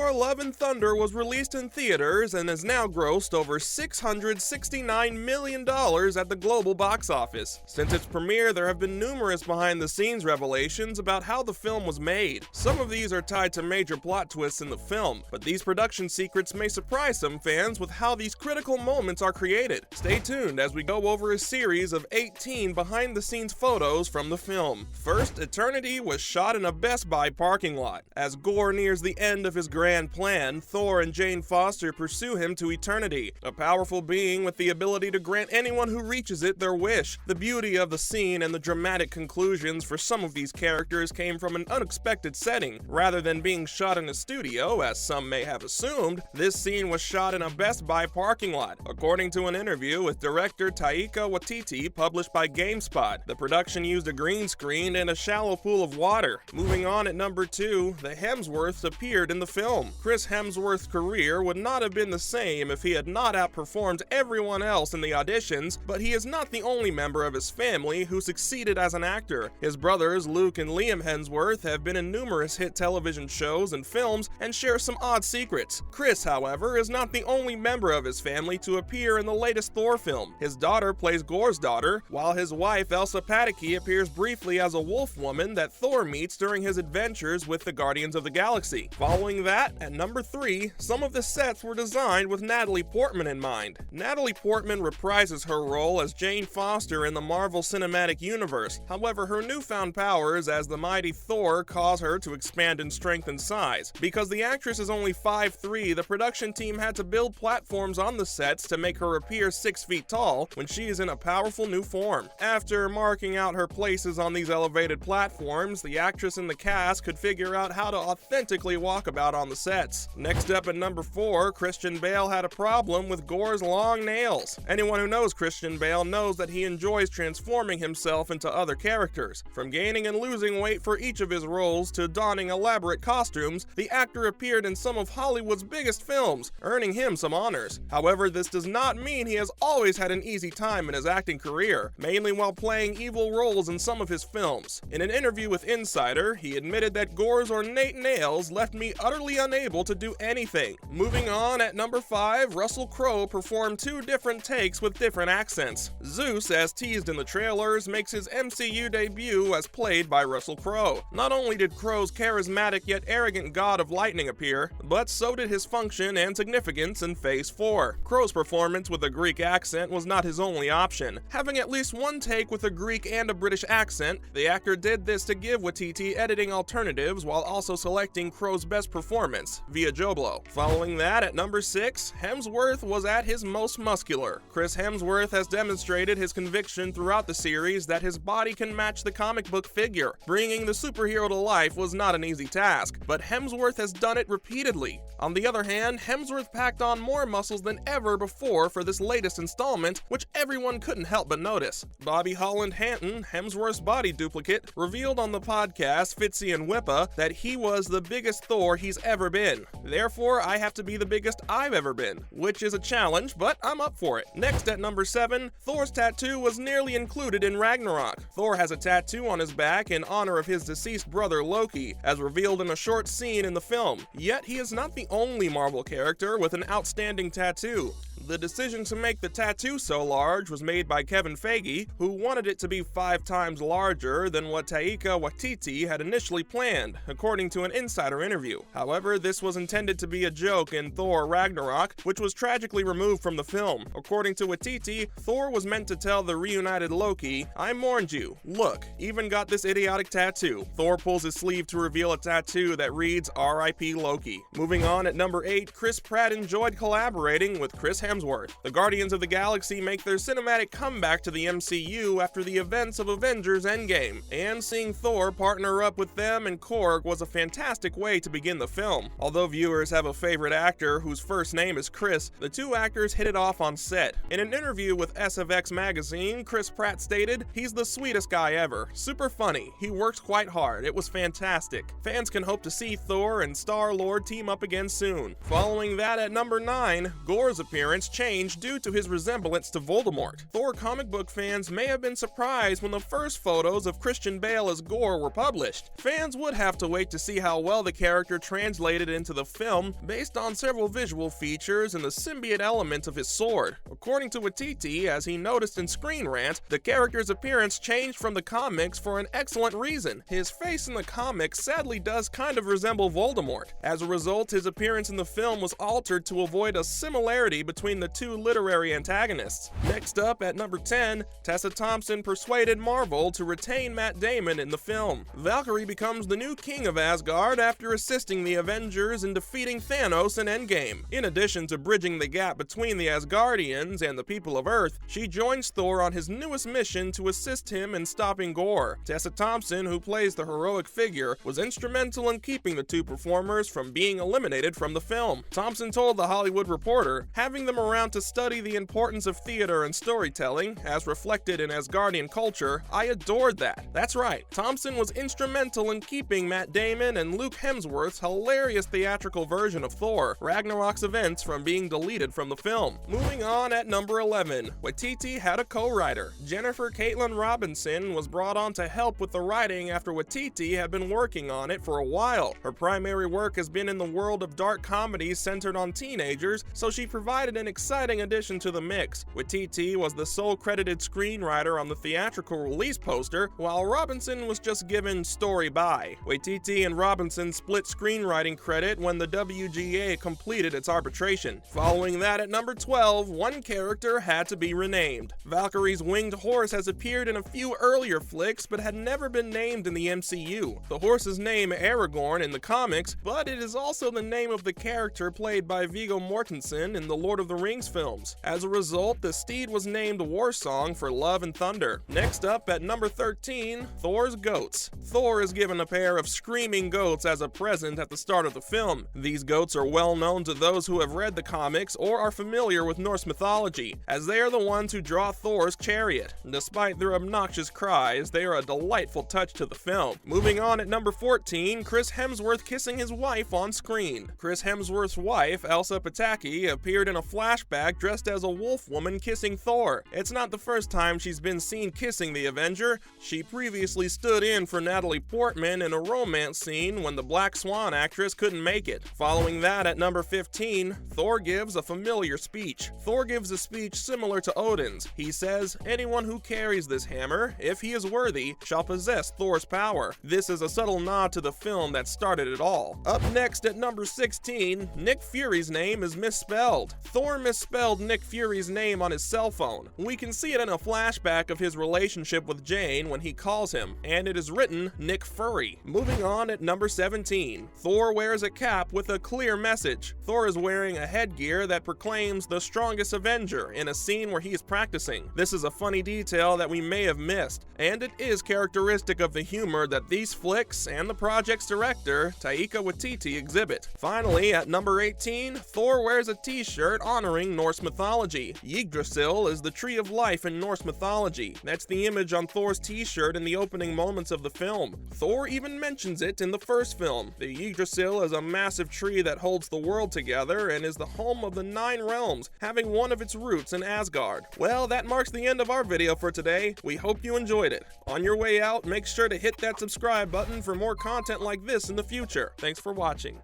Thor: Love and Thunder was released in theaters and has now grossed over $669 million at the global box office. Since its premiere, there have been numerous behind-the-scenes revelations about how the film was made. Some of these are tied to major plot twists in the film, but these production secrets may surprise some fans with how these critical moments are created. Stay tuned as we go over a series of 18 behind-the-scenes photos from the film. First, Eternity was shot in a Best Buy parking lot. As Gore nears the end of his grand plan, Thor and Jane Foster pursue him to Eternity, a powerful being with the ability to grant anyone who reaches it their wish. The beauty of the scene and the dramatic conclusions for some of these characters came from an unexpected setting. Rather than being shot in a studio, as some may have assumed, this scene was shot in a Best Buy parking lot. According to an interview with director Taika Waititi published by GameSpot, the production used a green screen and a shallow pool of water. Moving on at number 2, the Hemsworths appeared in the film. Chris Hemsworth's career would not have been the same if he had not outperformed everyone else in the auditions, but he is not the only member of his family who succeeded as an actor. His brothers Luke and Liam Hemsworth have been in numerous hit television shows and films and share some odd secrets. Chris, however, is not the only member of his family to appear in the latest Thor film. His daughter plays Gore's daughter, while his wife Elsa Pataky appears briefly as a wolf woman that Thor meets during his adventures with the Guardians of the Galaxy. Following that, at number 3, some of the sets were designed with Natalie Portman in mind. Natalie Portman reprises her role as Jane Foster in the Marvel Cinematic Universe. However, her newfound powers as the mighty Thor cause her to expand in strength and size. Because the actress is only 5'3", the production team had to build platforms on the sets to make her appear 6 feet tall when she is in a powerful new form. After marking out her places on these elevated platforms, the actress and the cast could figure out how to authentically walk about on the sets. Next up at number 4, Christian Bale had a problem with Gore's long nails. Anyone who knows Christian Bale knows that he enjoys transforming himself into other characters. From gaining and losing weight for each of his roles to donning elaborate costumes, the actor appeared in some of Hollywood's biggest films, earning him some honors. However, this does not mean he has always had an easy time in his acting career, mainly while playing evil roles in some of his films. In an interview with Insider, he admitted that Gore's ornate nails left me utterly unable to do anything. Moving on, at number 5, Russell Crowe performed 2 different takes with different accents. Zeus, as teased in the trailers, makes his MCU debut as played by Russell Crowe. Not only did Crowe's charismatic yet arrogant god of lightning appear, but so did his function and significance in Phase 4. Crowe's performance with a Greek accent was not his only option. Having at least one take with a Greek and a British accent, the actor did this to give Waititi editing alternatives while also selecting Crowe's best performance via Joblo. Following that, at number 6, Hemsworth was at his most muscular. Chris Hemsworth has demonstrated his conviction throughout the series that his body can match the comic book figure. Bringing the superhero to life was not an easy task, but Hemsworth has done it repeatedly. On the other hand, Hemsworth packed on more muscles than ever before for this latest installment, which everyone couldn't help but notice. Bobby Holland Hanton, Hemsworth's body duplicate, revealed on the podcast Fitzy and Whippa that he was the biggest Thor he's ever been. Therefore, I have to be the biggest I've ever been, which is a challenge, but I'm up for it. Next at number 7, Thor's tattoo was nearly included in Ragnarok. Thor has a tattoo on his back in honor of his deceased brother Loki, as revealed in a short scene in the film. Yet he is not the only Marvel character with an outstanding tattoo. The decision to make the tattoo so large was made by Kevin Feige, who wanted it to be 5 times larger than what Taika Waititi had initially planned, according to an insider interview. However, this was intended to be a joke in Thor Ragnarok, which was tragically removed from the film. According to Waititi, Thor was meant to tell the reunited Loki, "I mourned you. Look, even got this idiotic tattoo." Thor pulls his sleeve to reveal a tattoo that reads "R.I.P. Loki." Moving on at number 8, Chris Pratt enjoyed collaborating with Chris Hemsworth. The Guardians of the Galaxy make their cinematic comeback to the MCU after the events of Avengers Endgame, and seeing Thor partner up with them and Korg was a fantastic way to begin the film. Although viewers have a favorite actor whose first name is Chris, the 2 actors hit it off on set. In an interview with SFX magazine, Chris Pratt stated, "He's the sweetest guy ever. Super funny. He works quite hard. It was fantastic. Fans can hope to see Thor and Star-Lord team up again soon." Following that at number 9, Gore's appearance changed due to his resemblance to Voldemort. Thor comic book fans may have been surprised when the first photos of Christian Bale as Gore were published. Fans would have to wait to see how well the character translated translated into the film based on several visual features and the symbiote element of his sword. According to Waititi, as he noticed in Screen Rant, the character's appearance changed from the comics for an excellent reason. His face in the comics sadly does kind of resemble Voldemort. As a result, his appearance in the film was altered to avoid a similarity between the two literary antagonists. Next up, at number 10, Tessa Thompson persuaded Marvel to retain Matt Damon in the film. Valkyrie becomes the new king of Asgard after assisting the Avengers in defeating Thanos in Endgame. In addition to bridging the gap between the Asgardians and the people of Earth, she joins Thor on his newest mission to assist him in stopping Gore. Tessa Thompson, who plays the heroic figure, was instrumental in keeping the two performers from being eliminated from the film. Thompson told The Hollywood Reporter, "Having them around to study the importance of theater and storytelling, as reflected in Asgardian culture, I adored that." That's right, Thompson was instrumental in keeping Matt Damon and Luke Hemsworth's hilarious theatrical version of Thor: Ragnarok's events from being deleted from the film. Moving on, at number 11, Waititi had a co-writer. Jennifer Caitlin Robinson was brought on to help with the writing after Waititi had been working on it for a while. Her primary work has been in the world of dark comedies centered on teenagers, so she provided an exciting addition to the mix. Waititi was the sole credited screenwriter on the theatrical release poster, while Robinson was just given story by. Waititi and Robinson split screenwriting credit when the WGA completed its arbitration. Following that, at number 12, one character had to be renamed. Valkyrie's winged horse has appeared in a few earlier flicks, but had never been named in the MCU. The horse's name Aragorn in the comics, but it is also the name of the character played by Viggo Mortensen in the Lord of the Rings films. As a result, the steed was named War Song for Love and Thunder. Next up, at number 13, Thor's goats. Thor is given a pair of screaming goats as a present at the start of the film. These goats are well known to those who have read the comics or are familiar with Norse mythology, as they are the ones who draw Thor's chariot. Despite their obnoxious cries, they are a delightful touch to the film. Moving on, at number 14, Chris Hemsworth kissing his wife on screen. Chris Hemsworth's wife, Elsa Pataki, appeared in a flashback dressed as a wolf woman kissing Thor. It's not the first time she's been seen kissing the Avenger. She previously stood in for Natalie Portman in a romance scene when the Black Swan actress couldn't make it. Following that, at number 15, Thor gives a familiar speech. Thor gives a speech similar to Odin's. He says, "Anyone who carries this hammer, if he is worthy, shall possess Thor's power." This is a subtle nod to the film that started it all. Up next, at number 16, Nick Fury's name is misspelled. Thor misspelled Nick Fury's name on his cell phone. We can see it in a flashback of his relationship with Jane when he calls him, and it is written Nick Fury. Moving on, at number 17, Thor wears a cap with a clear message. Thor is wearing a headgear that proclaims the strongest Avenger in a scene where he is practicing. This is a funny detail that we may have missed, and it is characteristic of the humor that these flicks and the project's director, Taika Waititi, exhibit. Finally, at number 18, Thor wears a t-shirt honoring Norse mythology. Yggdrasil is the tree of life in Norse mythology. That's the image on Thor's t-shirt in the opening moments of the film. Thor even mentions it in the first film. The Yggdrasil is a massive tree that holds the world together and is the home of the 9 realms, having one of its roots in Asgard. Well, that marks the end of our video for today. We hope you enjoyed it. On your way out, make sure to hit that subscribe button for more content like this in the future. Thanks for watching.